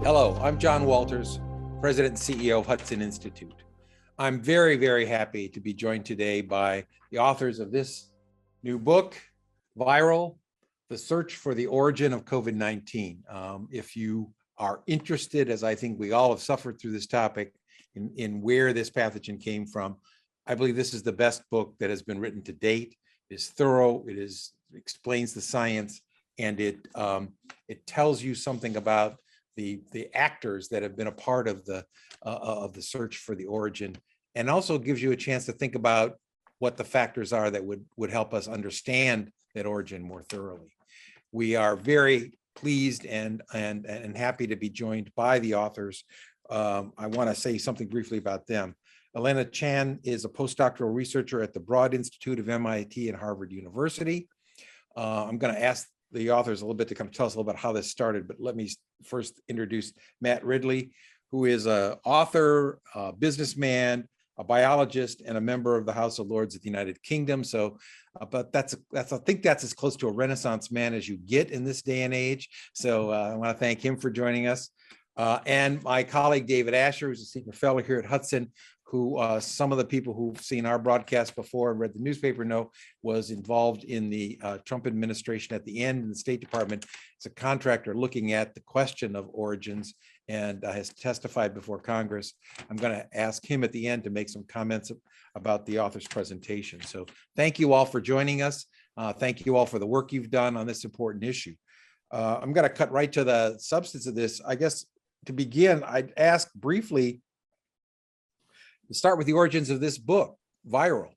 Hello, I'm John Walters, President and CEO of Hudson Institute. I'm very, very happy to be joined today by the authors of this new book, Viral: The Search for the Origin of COVID-19. If you are interested, as I think we all have suffered through this topic, in where this pathogen came from, I believe this is the best book that has been written to date. It is thorough, it explains the science, and it tells you something about the actors that have been a part of the search for the origin, and also gives you a chance to think about what the factors are that would help us understand that origin more thoroughly. We are very pleased and happy to be joined by the authors. I want to say something briefly about them. Alina Chan is a postdoctoral researcher at the Broad Institute of MIT and Harvard University. I'm going to ask the authors a little bit to come tell us a little bit how this started, but let me first introduce Matt Ridley, who is an author, a businessman, a biologist, and a member of the House of Lords of the United Kingdom. So, but I think that's as close to a Renaissance man as you get in this day and age. So I want to thank him for joining us. And my colleague, David Ascher, who's a senior fellow here at Hudson, who some of the people who've seen our broadcast before and read the newspaper know was involved in the Trump administration at the end in the State Department as a contractor looking at the question of origins, and has testified before Congress. I'm going to ask him at the end to make some comments about the author's presentation. So thank you all for joining us. Thank you all for the work you've done on this important issue. I'm going to cut right to the substance of this. I guess to begin, I'd ask briefly to start with the origins of this book, Viral.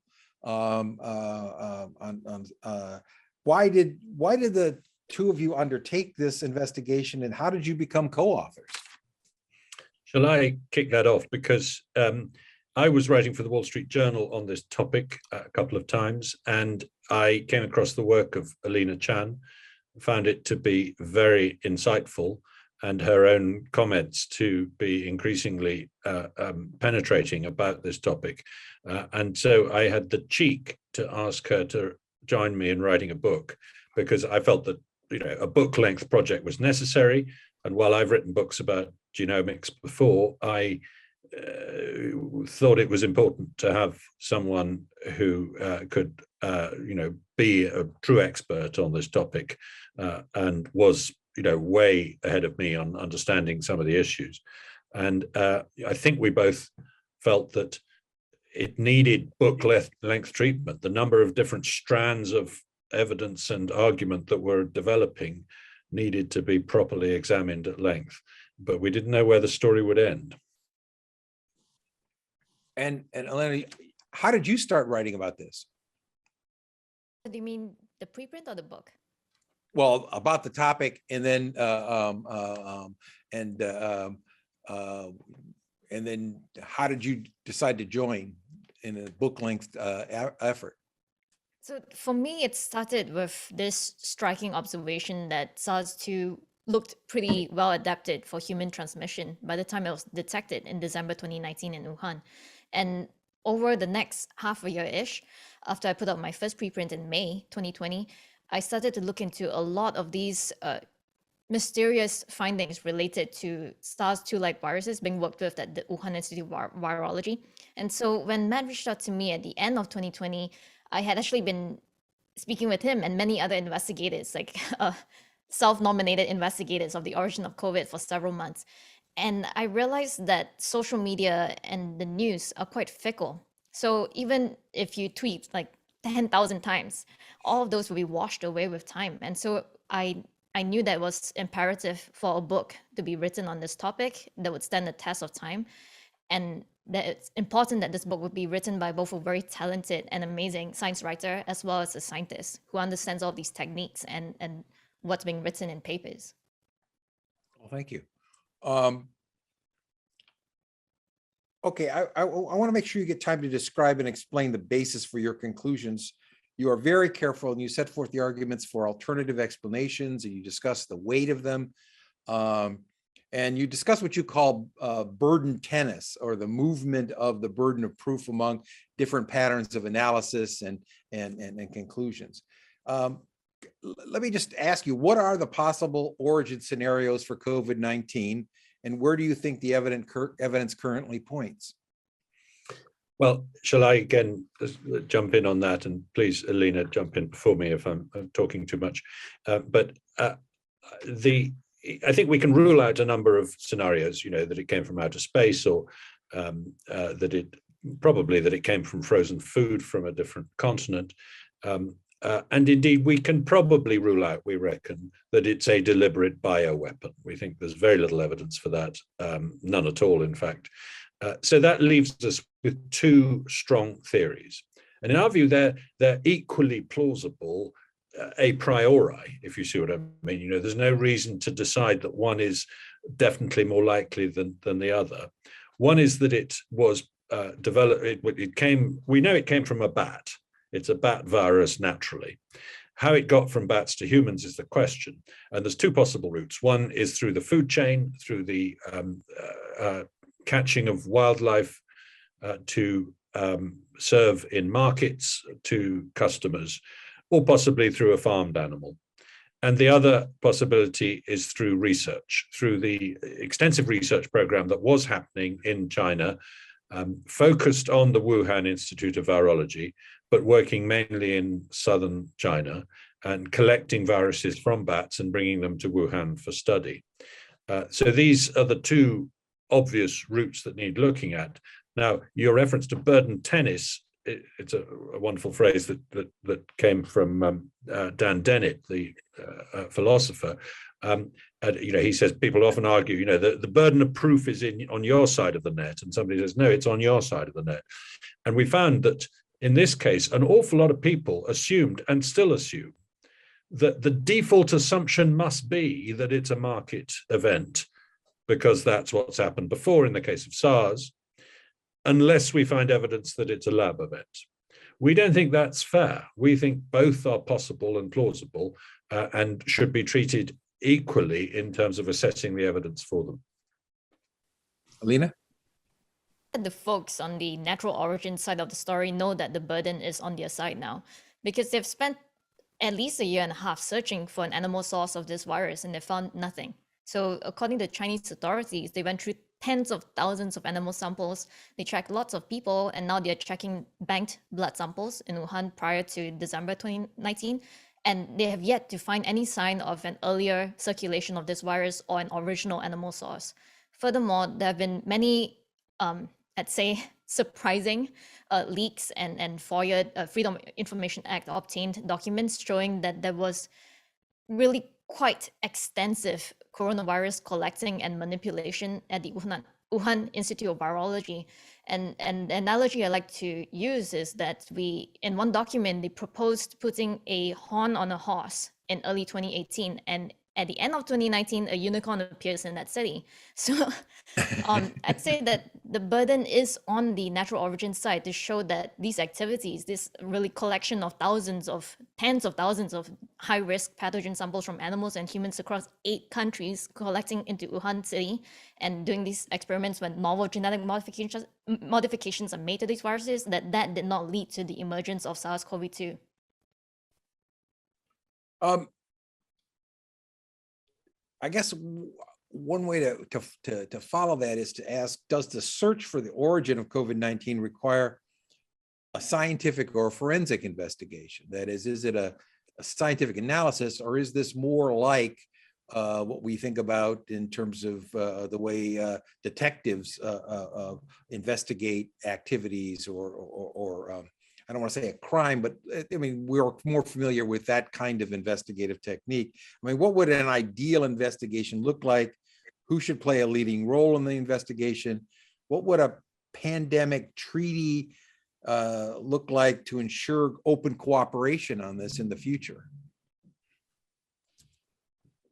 Why did the two of you undertake this investigation, and how did you become co-authors? Shall I kick that off? Because I was writing for the Wall Street Journal on this topic a couple of times, and I came across the work of Alina Chan, found it to be very insightful, and her own comments to be increasingly penetrating about this topic. And so I had the cheek to ask her to join me in writing a book, because I felt that a book-length project was necessary. And while I've written books about genomics before, I thought it was important to have someone who could be a true expert on this topic, and was way ahead of me on understanding some of the issues. And I think we both felt that it needed book length treatment. The number of different strands of evidence and argument that were developing needed to be properly examined at length, but we didn't know where the story would end. And Alina, how did you start writing about this? Do you mean the preprint or the book? Well, about the topic, and then how did you decide to join in a book-length effort? So for me, it started with this striking observation that SARS-2 looked pretty well adapted for human transmission by the time it was detected in December 2019 in Wuhan. And over the next half a year-ish, after I put out my first preprint in May 2020, I started to look into a lot of these mysterious findings related to SARS-2-like viruses being worked with at the Wuhan Institute of Virology. And so when Matt reached out to me at the end of 2020, I had actually been speaking with him and many other investigators, like self-nominated investigators of the origin of COVID for several months. And I realized that social media and the news are quite fickle. So even if you tweet like 10,000 times, all of those will be washed away with time. And so I knew that it was imperative for a book to be written on this topic that would stand the test of time, and that it's important that this book would be written by both a very talented and amazing science writer as well as a scientist who understands all these techniques and what's being written in papers. Well, thank you. Okay, I want to make sure you get time to describe and explain the basis for your conclusions. You are very careful, and you set forth the arguments for alternative explanations, and you discuss the weight of them. And you discuss what you call burden tennis, or the movement of the burden of proof among different patterns of analysis and conclusions. Let me just ask you, what are the possible origin scenarios for COVID-19? And where do you think the evidence currently points? Well, shall I again jump in on that? And please, Alina, jump in before me if I'm talking too much. I think we can rule out a number of scenarios, that it came from outer space, or that it came from frozen food from a different continent. And indeed, we can probably rule out, we reckon, that it's a deliberate bioweapon. We think there's very little evidence for that, none at all, in fact. So that leaves us with two strong theories. And in our view, they're equally plausible a priori, if you see what I mean. There's no reason to decide that one is definitely more likely than the other. One is that it was developed, we know it came from a bat. It's a bat virus naturally. How it got from bats to humans is the question. And there's two possible routes. One is through the food chain, through the catching of wildlife to serve in markets to customers, or possibly through a farmed animal. And the other possibility is through research, through the extensive research program that was happening in China, focused on the Wuhan Institute of Virology, but working mainly in southern China and collecting viruses from bats and bringing them to Wuhan for study. So these are the two obvious routes that need looking at. Now, your reference to bird and tennis, it's a wonderful phrase that came from Dan Dennett, the philosopher. He says people often argue, the burden of proof is on your side of the net, and somebody says, no, it's on your side of the net. And we found that in this case, an awful lot of people assumed and still assume that the default assumption must be that it's a market event, because that's what's happened before in the case of SARS, unless we find evidence that it's a lab event. We don't think that's fair. We think both are possible and plausible and should be treated equally in terms of assessing the evidence for them. Alina? The folks on the natural origin side of the story know that the burden is on their side now, because they've spent at least a year and a half searching for an animal source of this virus, and they found nothing. So according to Chinese authorities, they went through tens of thousands of animal samples. They tracked lots of people, and now they're checking banked blood samples in Wuhan prior to December 2019. And they have yet to find any sign of an earlier circulation of this virus or an original animal source. Furthermore, there have been many, let's say, surprising leaks and FOIA, Freedom of Information Act obtained documents showing that there was really quite extensive coronavirus collecting and manipulation at the Wuhan Institute of Virology. And the analogy I like to use is that in one document, they proposed putting a horn on a horse in early 2018. And at the end of 2019, a unicorn appears in that city. So I'd say that the burden is on the natural origin side to show that these activities, this really collection of tens of thousands of high-risk pathogen samples from animals and humans across 8 countries, collecting into Wuhan city and doing these experiments when novel genetic modifications are made to these viruses, that did not lead to the emergence of SARS-CoV-2. I guess one way to follow that is to ask, does the search for the origin of COVID-19 require a scientific or forensic investigation? That is it a scientific analysis, or is this more like what we think about in terms of the way detectives investigate activities or I don't want to say a crime, but I mean, we're more familiar with that kind of investigative technique. I mean, what would an ideal investigation look like? Who should play a leading role in the investigation? What would a pandemic treaty look like to ensure open cooperation on this in the future?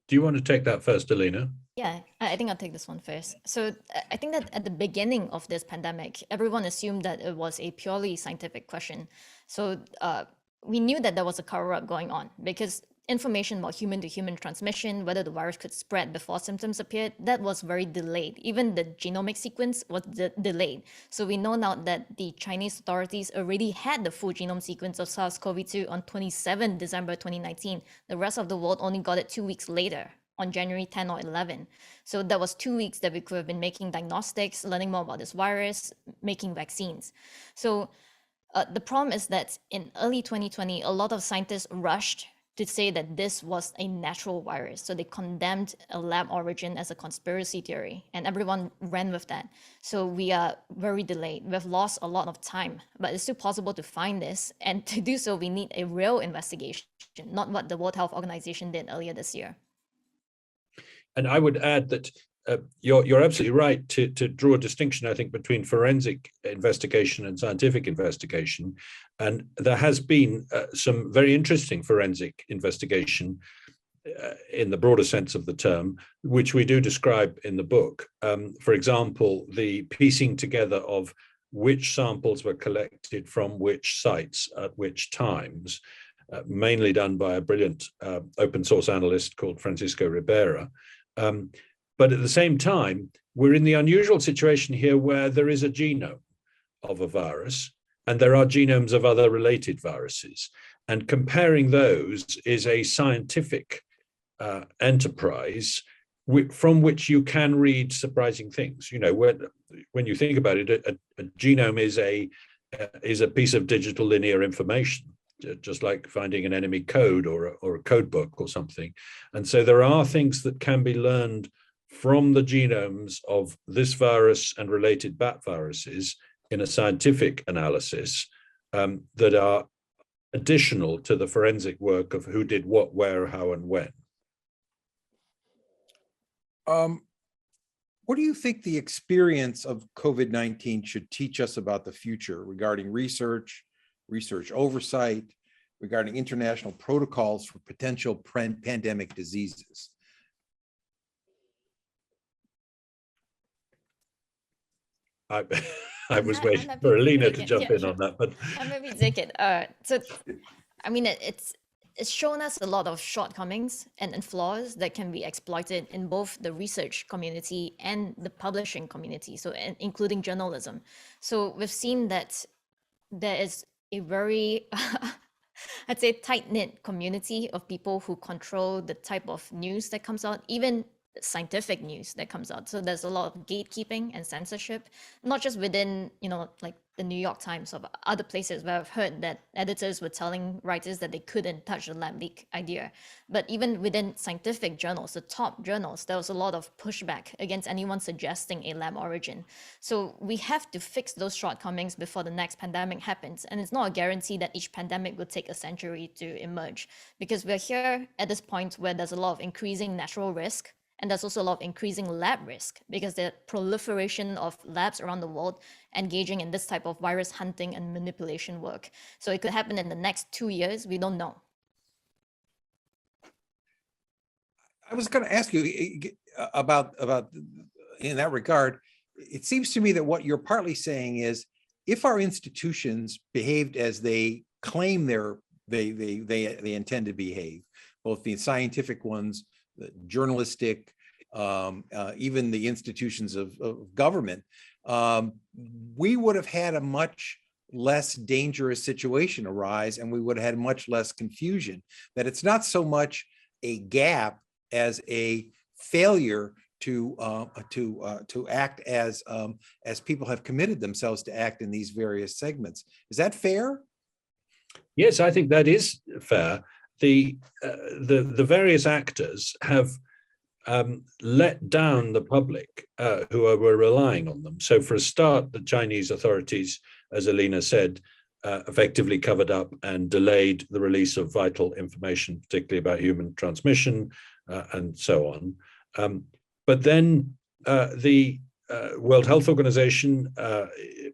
Do you want to take that first, Alina? Yeah, I think I'll take this one first. So I think that at the beginning of this pandemic, everyone assumed that it was a purely scientific question. So we knew that there was a cover-up going on because information about human-to-human transmission, whether the virus could spread before symptoms appeared, that was very delayed. Even the genomic sequence was delayed. So we know now that the Chinese authorities already had the full genome sequence of SARS-CoV-2 on 27 December 2019. The rest of the world only got it 2 weeks later, on January 10 or 11. So that was 2 weeks that we could have been making diagnostics, learning more about this virus, making vaccines. So the problem is that in early 2020, a lot of scientists rushed to say that this was a natural virus. So they condemned a lab origin as a conspiracy theory, and everyone ran with that. So we are very delayed. We've lost a lot of time, but it's still possible to find this. And to do so, we need a real investigation, not what the World Health Organization did earlier this year. And I would add that you're absolutely right to draw a distinction, I think, between forensic investigation and scientific investigation. And there has been some very interesting forensic investigation in the broader sense of the term, which we do describe in the book. For example, the piecing together of which samples were collected from which sites at which times, mainly done by a brilliant open source analyst called Francisco Ribera. But at the same time, we're in the unusual situation here where there is a genome of a virus and there are genomes of other related viruses. And comparing those is a scientific enterprise from which you can read surprising things. You know, when you think about it, a genome is a piece of digital linear information, just like finding an enemy code or a code book or something. And so there are things that can be learned from the genomes of this virus and related bat viruses in a scientific analysis that are additional to the forensic work of who did what, where, how, and when. What do you think the experience of COVID-19 should teach us about the future regarding research oversight, regarding international protocols for potential pandemic diseases? I was waiting for Alina to jump in on that, but I'm maybe take it. So, I mean, it's shown us a lot of shortcomings and flaws that can be exploited in both the research community and the publishing community, so including journalism. So we've seen that there is a very, I'd say, tight-knit community of people who control the type of news that comes out, even scientific news that comes out. So there's a lot of gatekeeping and censorship, not just within, like the New York Times or other places where I've heard that editors were telling writers that they couldn't touch the lab leak idea. But even within scientific journals, the top journals, there was a lot of pushback against anyone suggesting a lab origin. So we have to fix those shortcomings before the next pandemic happens. And it's not a guarantee that each pandemic will take a century to emerge, because we're here at this point where there's a lot of increasing natural risk. And there's also a lot of increasing lab risk because the proliferation of labs around the world engaging in this type of virus hunting and manipulation work. So it could happen in the next 2 years. We don't know. I was going to ask you about in that regard. It seems to me that what you're partly saying is, if our institutions behaved as they claim they intend to behave, both the scientific ones, the journalistic, even the institutions of government, we would have had a much less dangerous situation arise, and we would have had much less confusion. That it's not so much a gap as a failure to act as people have committed themselves to act in these various segments. Is that fair? Yes, I think that is fair. The various actors have let down the public who were relying on them. So for a start, the Chinese authorities, as Alina said, effectively covered up and delayed the release of vital information, particularly about human transmission and so on. But then the World Health Organization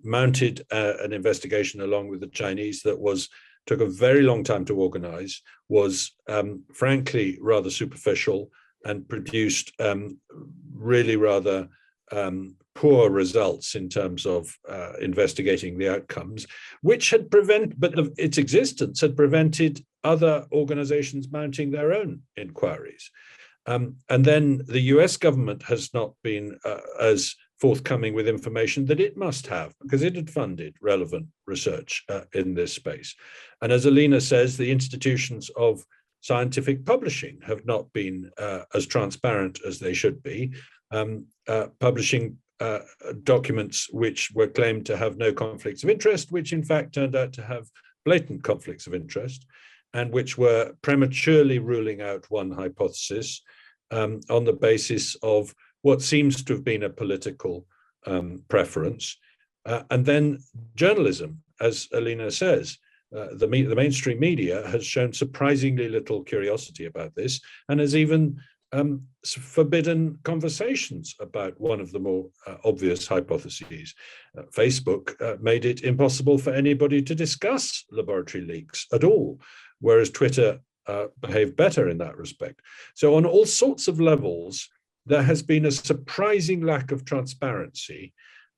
mounted an investigation along with the Chinese that took a very long time to organize, was frankly rather superficial, and produced really rather poor results in terms of investigating the outcomes, which had its existence had prevented other organizations mounting their own inquiries. And then the US government has not been as forthcoming with information that it must have, because it had funded relevant research in this space. And as Alina says, the institutions of scientific publishing have not been as transparent as they should be, publishing documents which were claimed to have no conflicts of interest, which in fact turned out to have blatant conflicts of interest, and which were prematurely ruling out one hypothesis on the basis of what seems to have been a political preference. And then journalism, as Alina says, the mainstream media has shown surprisingly little curiosity about this, and has even forbidden conversations about one of the more obvious hypotheses. Facebook made it impossible for anybody to discuss laboratory leaks at all, whereas Twitter behaved better in that respect. So on all sorts of levels, there has been a surprising lack of transparency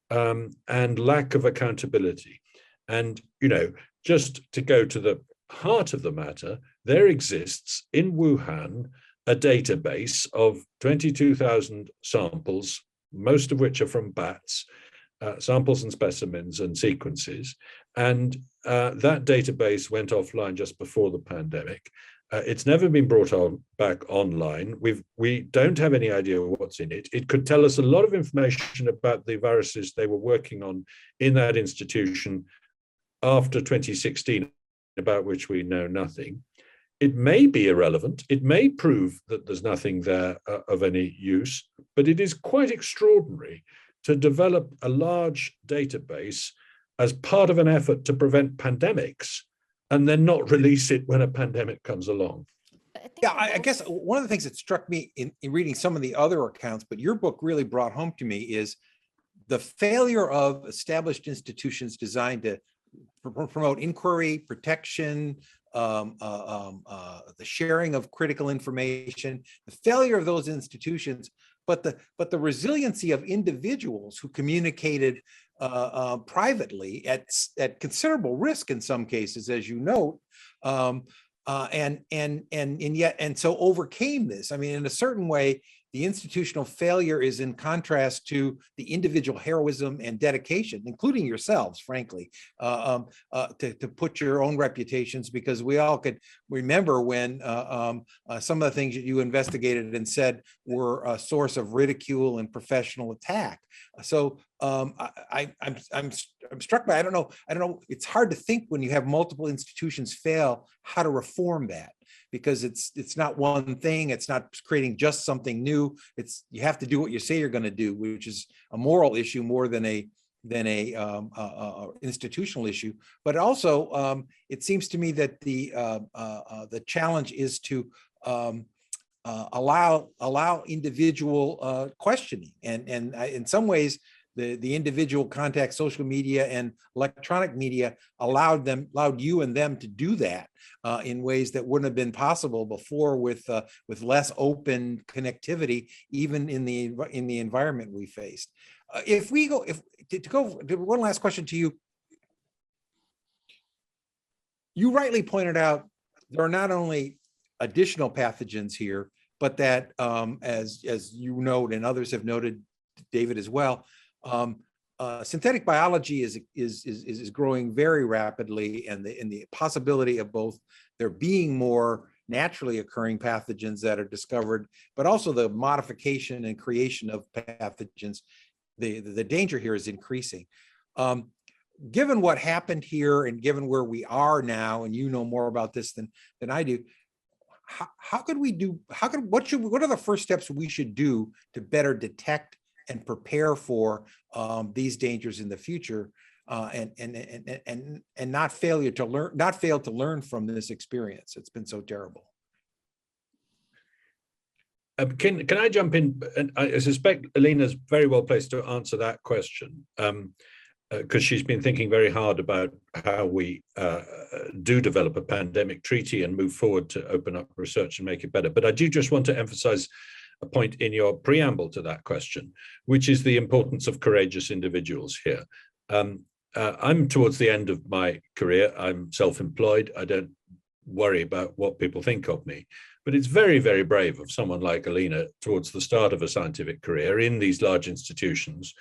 and lack of accountability. And, you know, just to go to the heart of the matter, there exists in Wuhan a database of 22,000 samples, most of which are from bats, samples and specimens and sequences. And that database went offline just before the pandemic. It's never been brought back online. We don't have any idea what's in it. It could tell us a lot of information about the viruses they were working on in that institution after 2016, about which we know nothing. It may be irrelevant. It may prove that there's nothing there of any use, but it is quite extraordinary to develop a large database as part of an effort to prevent pandemics and then not release it when a pandemic comes along. Yeah, I guess one of the things that struck me in reading some of the other accounts, but your book really brought home to me, is the failure of established institutions designed to promote inquiry, protection, the sharing of critical information, the failure of those institutions, but the resiliency of individuals who communicated privately at considerable risk in some cases, as you note, and so overcame this. I mean, in a certain way, the institutional failure is in contrast to the individual heroism and dedication, including yourselves, frankly, to put your own reputations, because we all could remember when some of the things that you investigated and said were a source of ridicule and professional attack. So I'm struck by, I don't know, it's hard to think when you have multiple institutions fail how to reform that, because it's not one thing, it's not creating just something new. It's, you have to do what you say you're going to do, which is a moral issue more than a institutional issue. But also, it seems to me that the challenge is to allow individual questioning, and in some ways, the individual contact, social media and electronic media allowed you and them to do that in ways that wouldn't have been possible before with less open connectivity, even in the environment we faced. To go one last question to you. You rightly pointed out there are not only additional pathogens here, but that as you note and others have noted, David as well, synthetic biology is growing very rapidly, and the possibility of both there being more naturally occurring pathogens that are discovered, but also the modification and creation of pathogens, the danger here is increasing. Given what happened here and given where we are now, and you know more about this than I do, what are the first steps we should do to better detect and prepare for these dangers in the future, and not fail to learn from this experience? It's been so terrible. Can I jump in? And I suspect Alina's very well placed to answer that question, because she's been thinking very hard about how we do develop a pandemic treaty and move forward to open up research and make it better. But I do just want to emphasize a point in your preamble to that question, which is the importance of courageous individuals here. I'm towards the end of my career. I'm self-employed. I don't worry about what people think of me, but it's very, very brave of someone like Alina towards the start of a scientific career in these large institutions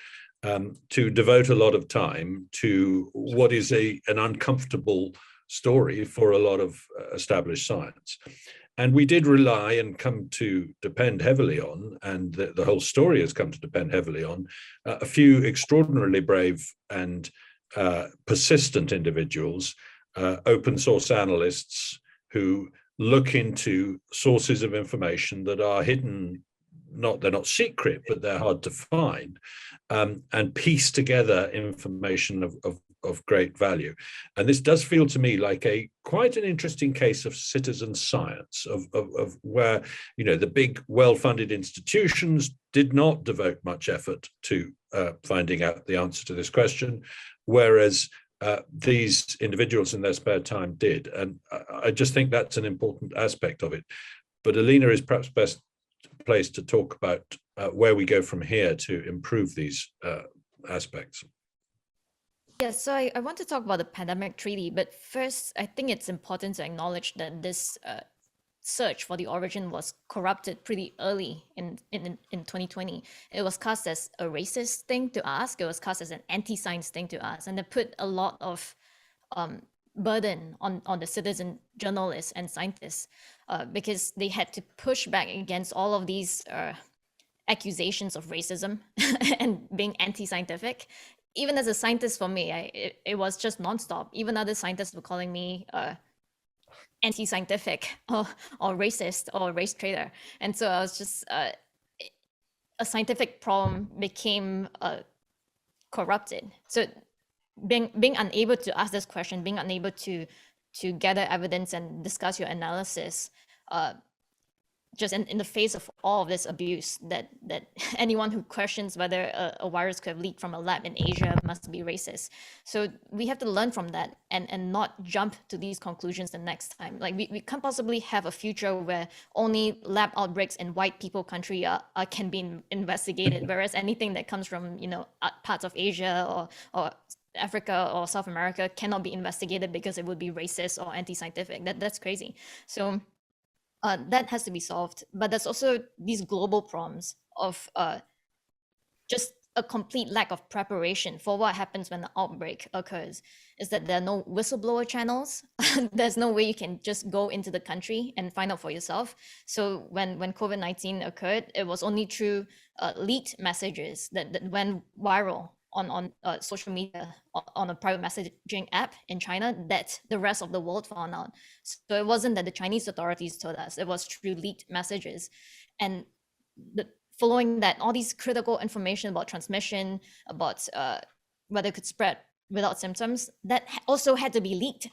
to devote a lot of time to what is an uncomfortable story for a lot of established science. And we did rely and come to depend heavily on, and the whole story has come to depend heavily on, a few extraordinarily brave and persistent individuals, open source analysts who look into sources of information that are hidden. They're not secret, but they're hard to find, and piece together information of great value. And this does feel to me like quite an interesting case of citizen science, of where, the big well-funded institutions did not devote much effort to finding out the answer to this question, whereas these individuals in their spare time did. And I just think that's an important aspect of it. But Alina is perhaps best placed to talk about where we go from here to improve these aspects. Yes, so I want to talk about the pandemic treaty, but first, I think it's important to acknowledge that this search for the origin was corrupted pretty early in 2020. It was cast as a racist thing to ask. It was cast as an anti-science thing to ask, and it put a lot of burden on the citizen journalists and scientists because they had to push back against all of these accusations of racism and being anti-scientific. Even as a scientist, for me, it was just nonstop. Even other scientists were calling me anti-scientific or racist or race traitor. And so I was just, a scientific problem became corrupted. So being unable to ask this question, being unable to gather evidence and discuss your analysis, just in the face of all of this abuse, that anyone who questions whether a virus could have leaked from a lab in Asia must be racist. So we have to learn from that and not jump to these conclusions the next time. Like we can't possibly have a future where only lab outbreaks in white people country can be investigated, whereas anything that comes from parts of Asia or Africa or South America cannot be investigated because it would be racist or anti-scientific. That's crazy. So that has to be solved. But there's also these global problems of just a complete lack of preparation for what happens when the outbreak occurs. Is that there are no whistleblower channels. There's no way you can just go into the country and find out for yourself. So when COVID-19 occurred, it was only through leaked messages that went viral on social media, on a private messaging app in China, that the rest of the world found out. So it wasn't that the Chinese authorities told us, it was through leaked messages. And following that, all these critical information about transmission, about whether it could spread without symptoms, that also had to be leaked.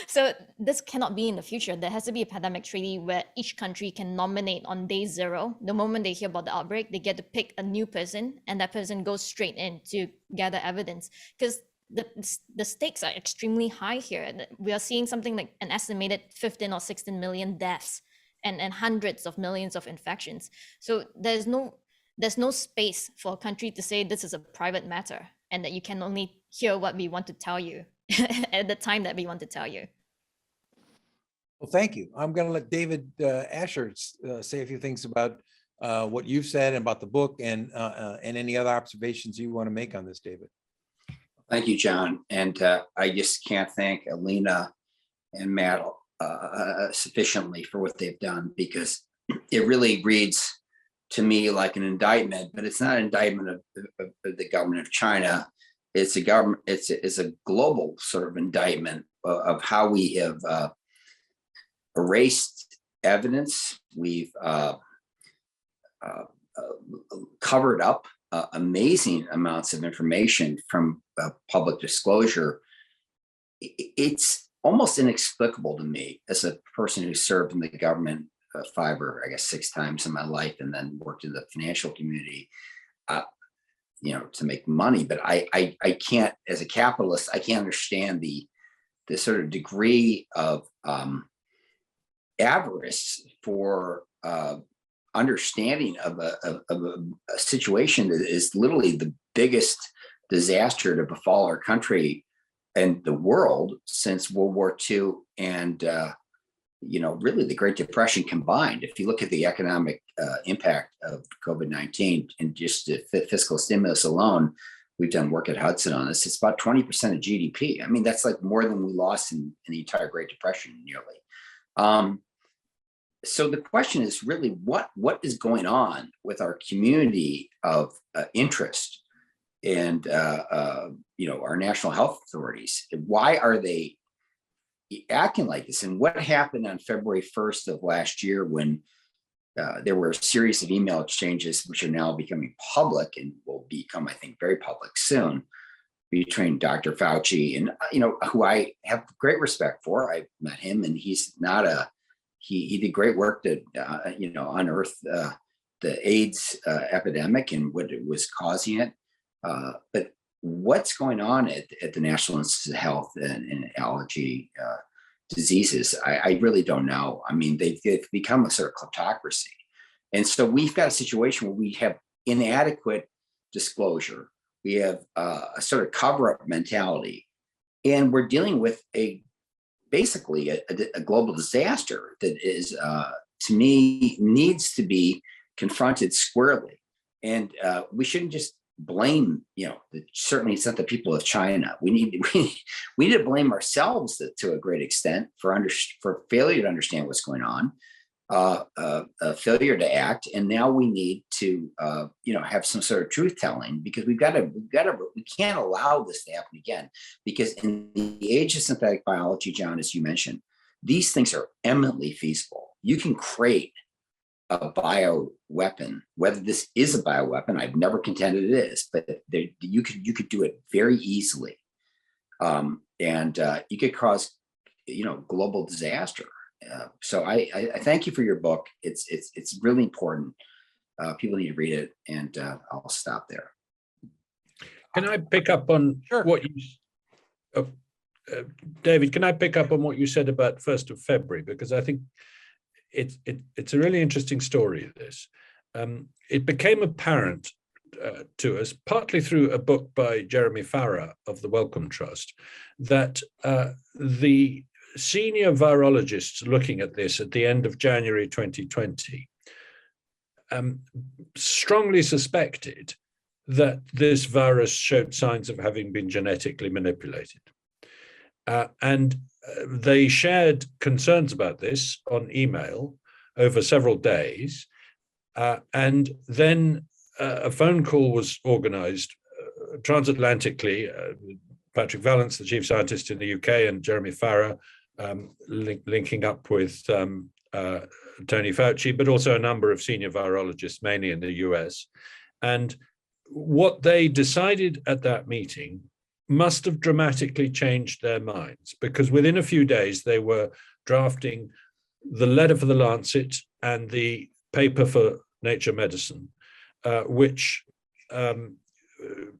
So this cannot be in the future. There has to be a pandemic treaty where each country can nominate on day 0. The moment they hear about the outbreak, they get to pick a new person, and that person goes straight in to gather evidence. Because the stakes are extremely high here. We are seeing something like an estimated 15 or 16 million deaths and hundreds of millions of infections. So there's no space for a country to say this is a private matter and that you can only hear what we want to tell you at the time that we want to tell you. Well, thank you. I'm going to let David Ascher say a few things about what you've said about the book and any other observations you want to make on this, David. Thank you, John. And I just can't thank Alina and Matt sufficiently for what they've done, because it really reads to me like an indictment, but it's not an indictment of the government of China. It's a global sort of indictment of how we have erased evidence. We've covered up amazing amounts of information from public disclosure. It's almost inexplicable to me, as a person who served in the government 5 or I guess 6 times in my life, and then worked in the financial community, to make money. But I can't, as a capitalist, I can't understand the sort of degree of avarice for understanding of a situation that is literally the biggest disaster to befall our country and the world since World War II and really the Great Depression combined. If you look at the economic impact of COVID-19 and just the fiscal stimulus alone, we've done work at Hudson on this. It's about 20% of GDP. I mean, that's like more than we lost in the entire Great Depression, nearly. so the question is really what is going on with our community of interest and our national health authorities? Why are they acting like this? And what happened on February 1st of last year when there were a series of email exchanges, which are now becoming public and will become, I think, very public soon, between Dr. Fauci and, who I have great respect for. I met him, and he's not he did great work to, unearth the AIDS epidemic and what it was causing it. But what's going on at the National Institute of Health and allergy diseases, I really don't know. I mean, they've become a sort of kleptocracy. And so we've got a situation where we have inadequate disclosure. We have a sort of cover-up mentality, and we're dealing with basically a global disaster that is, to me, needs to be confronted squarely. And we shouldn't just blame, certainly it's not the people of China. We need to blame ourselves to a great extent for failure to understand what's going on, failure to act, and now we need to have some sort of truth telling, because we can't allow this to happen again. Because in the age of synthetic biology, John, as you mentioned, these things are eminently feasible. You can create a bioweapon. Whether this is a bioweapon, I've never contended it is, but you could do it very easily, and you could cause global disaster. So I thank you for your book. It's really important. People need to read it, and I'll stop there. Can I pick up on what you, David? Can I pick up on what you said about 1st of February? Because I think it's a really interesting story. This it became apparent to us, partly through a book by Jeremy Farrar of the Wellcome Trust, that the senior virologists looking at this at the end of January 2020 strongly suspected that this virus showed signs of having been genetically manipulated. And they shared concerns about this on email over several days. And then a phone call was organized transatlantically. Patrick Vallance, the chief scientist in the UK, and Jeremy Farrar linking up with Tony Fauci, but also a number of senior virologists, mainly in the US. And what they decided at that meeting must have dramatically changed their minds, because within a few days they were drafting the letter for the Lancet and the paper for Nature Medicine, which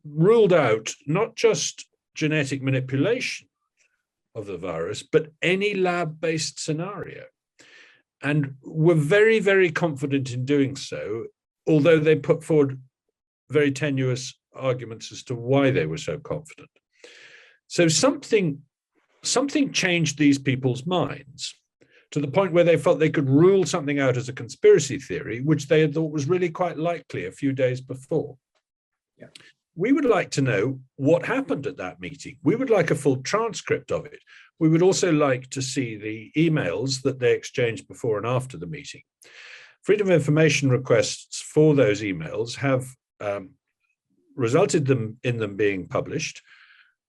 ruled out not just genetic manipulation of the virus, but any lab-based scenario. And were very, very confident in doing so, although they put forward very tenuous arguments as to why they were so confident. So something changed these people's minds to the point where they felt they could rule something out as a conspiracy theory, which they had thought was really quite likely a few days before. Yeah. We would like to know what happened at that meeting. We would like a full transcript of it. We would also like to see the emails that they exchanged before and after the meeting. Freedom of information requests for those emails have resulted in them being published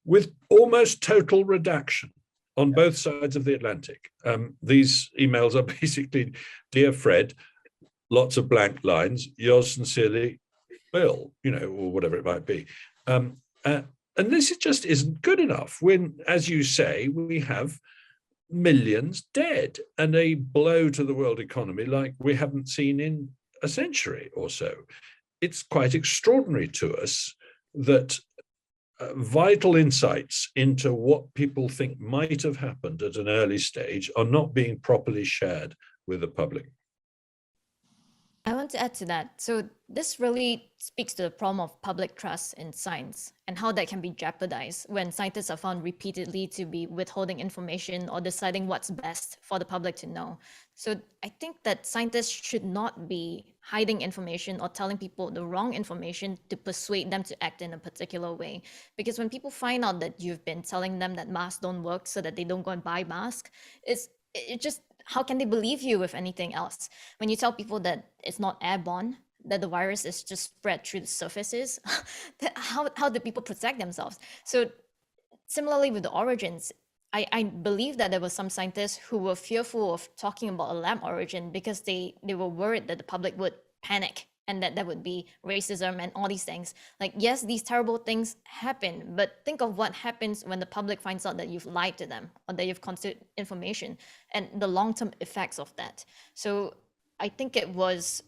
with almost total redaction on both sides of the Atlantic. These emails are basically, "Dear Fred," lots of blank lines, "Yours sincerely, Bill," or whatever it might be. And this just isn't good enough when, as you say, we have millions dead and a blow to the world economy like we haven't seen in a century or so. It's quite extraordinary to us that vital insights into what people think might have happened at an early stage are not being properly shared with the public. I want to add to that. So this really speaks to the problem of public trust in science and how that can be jeopardized when scientists are found repeatedly to be withholding information or deciding what's best for the public to know. So I think that scientists should not be hiding information or telling people the wrong information to persuade them to act in a particular way. Because when people find out that you've been telling them that masks don't work so that they don't go and buy masks, it just how can they believe you with anything else? When you tell people that it's not airborne, that the virus is just spread through the surfaces, how do people protect themselves? So similarly with the origins, I believe that there were some scientists who were fearful of talking about a lab origin because they were worried that the public would panic and that there would be racism and all these things. Like, yes, these terrible things happen, but think of what happens when the public finds out that you've lied to them or that you've concealed information and the long-term effects of that. So I think it was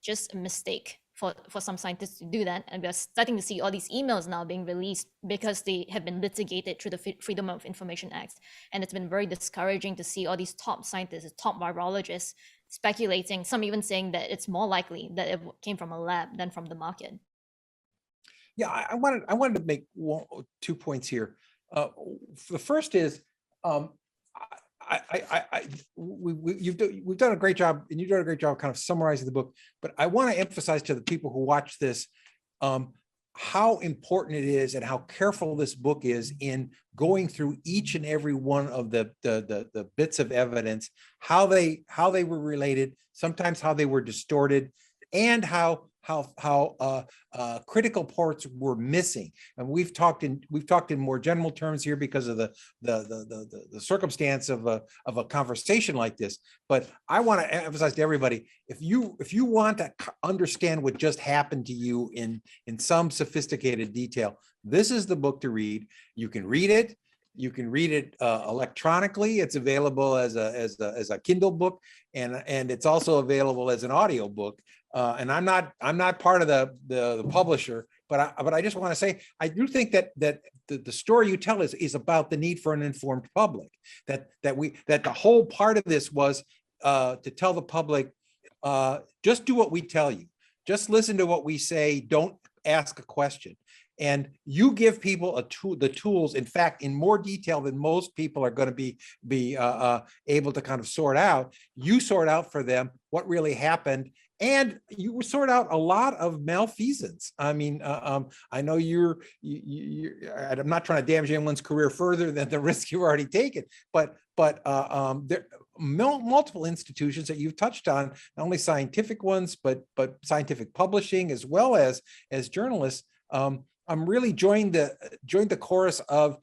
just a mistake for some scientists to do that. And we're starting to see all these emails now being released because they have been litigated through the Freedom of Information Act. And it's been very discouraging to see all these top scientists, top virologists speculating, some even saying that it's more likely that it came from a lab than from the market. Yeah, I wanted to make 2 points here. The first is, we've done a great job, and you've done a great job kind of summarizing the book. But I want to emphasize to the people who watch this how important it is and how careful this book is in going through each and every one of the bits of evidence, how they were related, sometimes how they were distorted, and how critical parts were missing. And we've talked in more general terms here because of the circumstance of a conversation like this. But I want to emphasize to everybody, if you want to understand what just happened to you in some sophisticated detail, this is the book to read. You can read it. You can read it electronically. It's available as a Kindle book, and it's also available as an audio book. And I'm not part of the publisher, but I just want to say I do think that the story you tell is about the need for an informed public. That the whole part of this was to tell the public, just do what we tell you, just listen to what we say, don't ask a question. And you give people the tools, in fact, in more detail than most people are going to be able to kind of sort out. You sort out for them what really happened, and you sort out a lot of malfeasance. I mean, I know I'm not trying to damage anyone's career further than the risk you've already taken, but there are multiple institutions that you've touched on, not only scientific ones, but scientific publishing as well as journalists. I'm really joined the chorus of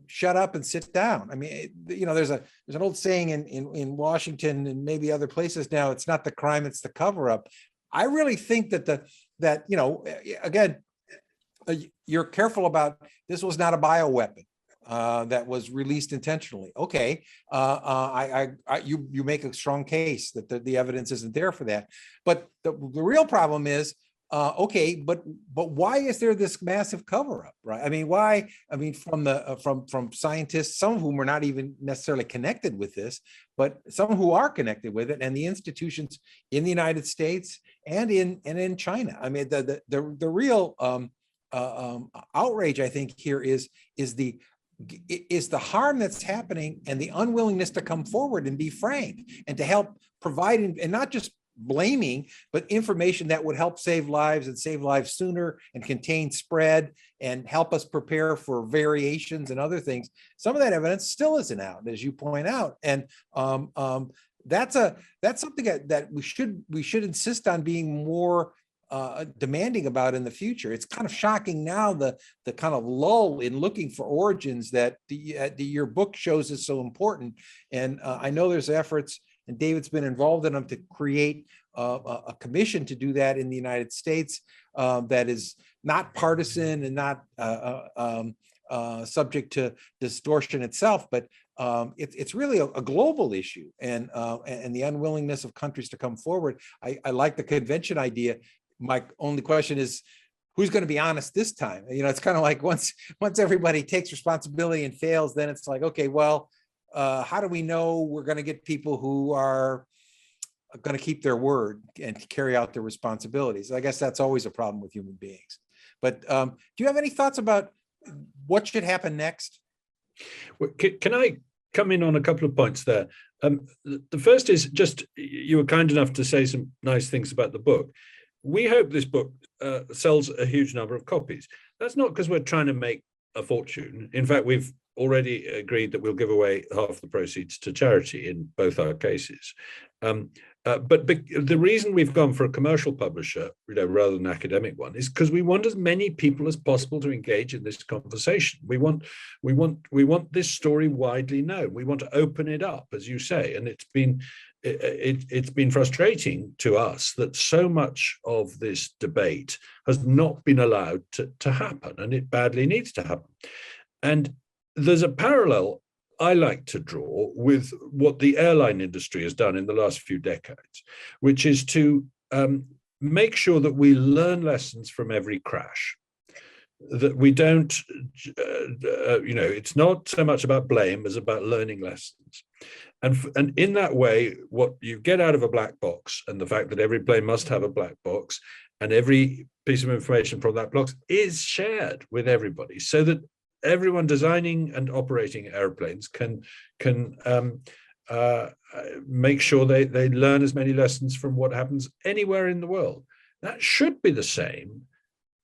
shut up and sit down. I mean, there's an old saying in Washington and maybe other places now, it's not the crime, it's the cover up. I really think that again, you're careful about, this was not a bioweapon that was released intentionally. Okay, you make a strong case that the evidence isn't there for that. But the real problem is, okay, but why is there this massive cover-up, right? I mean, why? I mean, from scientists, some of whom are not even necessarily connected with this, but some who are connected with it, and the institutions in the United States and in China. I mean, the real outrage, I think, here is the harm that's happening and the unwillingness to come forward and be frank and to help provide, and not just blaming, but information that would help save lives and save lives sooner and contain spread and help us prepare for variations and other things. Some of that evidence still isn't out, as you point out. And that's something that we should insist on being more demanding about in the future. It's kind of shocking now, the kind of lull in looking for origins that your book shows is so important. And I know there's efforts, and David's been involved in them, to create a commission to do that in the United States that is not partisan and not subject to distortion itself, but it's really a global issue, and the unwillingness of countries to come forward. I like the convention idea. My only question is, who's going to be honest this time? It's kind of like once everybody takes responsibility and fails, then it's like, okay, well, how do we know we're going to get people who are going to keep their word and carry out their responsibilities? I guess that's always a problem with human beings. But do you have any thoughts about what should happen next? Well, can I come in on a couple of points there? The first is just, you were kind enough to say some nice things about the book. We hope this book sells a huge number of copies. That's not because we're trying to make a fortune. In fact, we've already agreed that we'll give away half the proceeds to charity in both our cases. But the reason we've gone for a commercial publisher, rather than an academic one, is because we want as many people as possible to engage in this conversation. We want this story widely known. We want to open it up, as you say, and it's been frustrating to us that so much of this debate has not been allowed to happen, and it badly needs to happen. And there's a parallel I like to draw with what the airline industry has done in the last few decades, which is to make sure that we learn lessons from every crash. That we don't, it's not so much about blame as about learning lessons. And in that way, what you get out of a black box, and the fact that every plane must have a black box, and every piece of information from that box is shared with everybody, so that everyone designing and operating airplanes can make sure they learn as many lessons from what happens anywhere in the world. That should be the same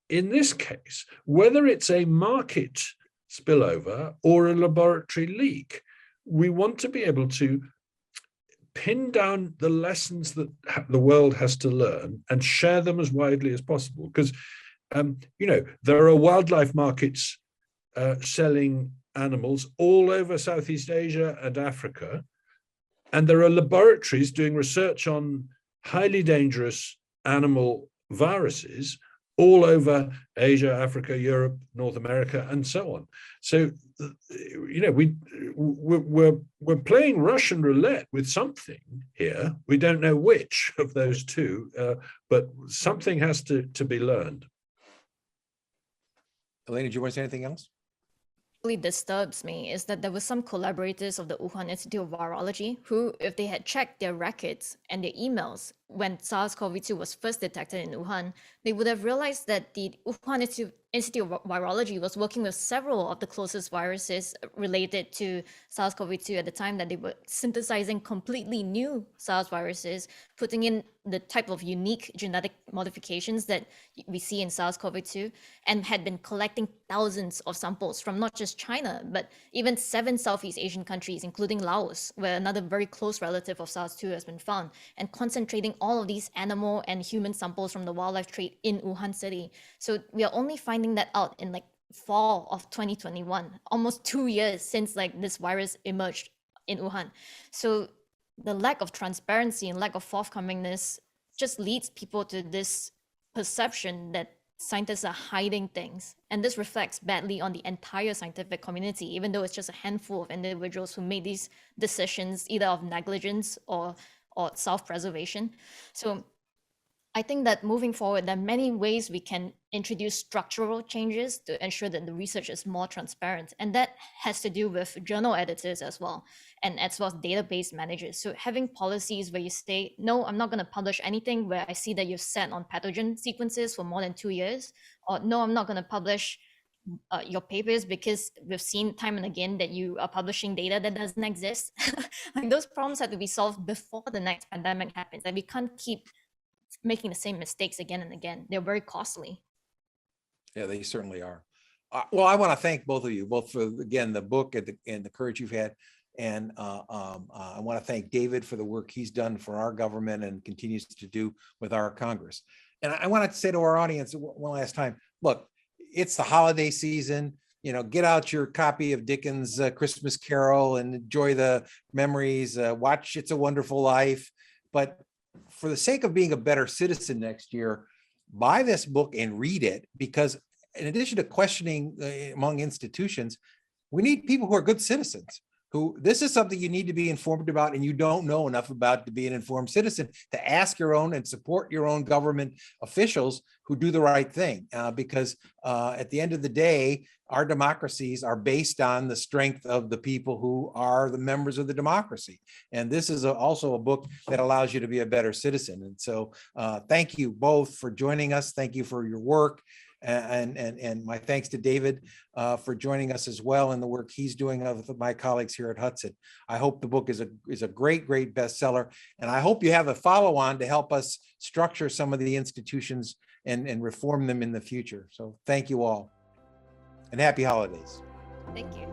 in this case, whether it's a market spillover or a laboratory leak. We want to be able to pin down the lessons that the world has to learn and share them as widely as possible. Because, there are wildlife markets selling animals all over Southeast Asia and Africa. And there are laboratories doing research on highly dangerous animal viruses all over Asia, Africa, Europe, North America, and so on. So, we're playing Russian roulette with something here. We don't know which of those two, but something has to be learned. Alina, do you want to say anything else? Really disturbs me is that there were some collaborators of the Wuhan Institute of Virology who, if they had checked their records and their emails when SARS-CoV-2 was first detected in Wuhan, they would have realized that the Wuhan Institute of Virology was working with several of the closest viruses related to SARS-CoV-2 at the time, that they were synthesizing completely new SARS viruses, putting in the type of unique genetic modifications that we see in SARS-CoV-2, and had been collecting thousands of samples from not just China, but even 7 Southeast Asian countries, including Laos, where another very close relative of SARS-2 has been found, and concentrating all of these animal and human samples from the wildlife trade in Wuhan city. So we are only finding that out in fall of 2021, almost 2 years since this virus emerged in Wuhan. So the lack of transparency and lack of forthcomingness just leads people to this perception that scientists are hiding things. And this reflects badly on the entire scientific community, even though it's just a handful of individuals who made these decisions either of negligence or self-preservation. So I think that moving forward, there are many ways we can introduce structural changes to ensure that the research is more transparent. And that has to do with journal editors as well, and as well as database managers. So having policies where you say, no, I'm not going to publish anything where I see that you've sat on pathogen sequences for more than 2 years, or no, I'm not going to publish your papers because we've seen time and again that you are publishing data that doesn't exist. Those problems have to be solved before the next pandemic happens. And we can't keep making the same mistakes again and again. They're very costly. Yeah, they certainly are. Well, I want to thank both of you, both for, again, the book and the courage you've had. And I want to thank David for the work he's done for our government and continues to do with our Congress. And I want to say to our audience one last time, look, it's the holiday season. Get out your copy of Dickens' Christmas Carol and enjoy the memories. Watch It's a Wonderful Life. But for the sake of being a better citizen next year, buy this book and read it, because in addition to questioning among institutions, we need people who are good citizens. This is something you need to be informed about, and you don't know enough about to be an informed citizen, to ask your own and support your own government officials who do the right thing. Because at the end of the day, our democracies are based on the strength of the people who are the members of the democracy. And this is also a book that allows you to be a better citizen. And so thank you both for joining us. Thank you for your work. And my thanks to David for joining us as well in the work he's doing with my colleagues here at Hudson. I hope the book is a great bestseller, and I hope you have a follow-on to help us structure some of the institutions and reform them in the future. So thank you all, and happy holidays. Thank you.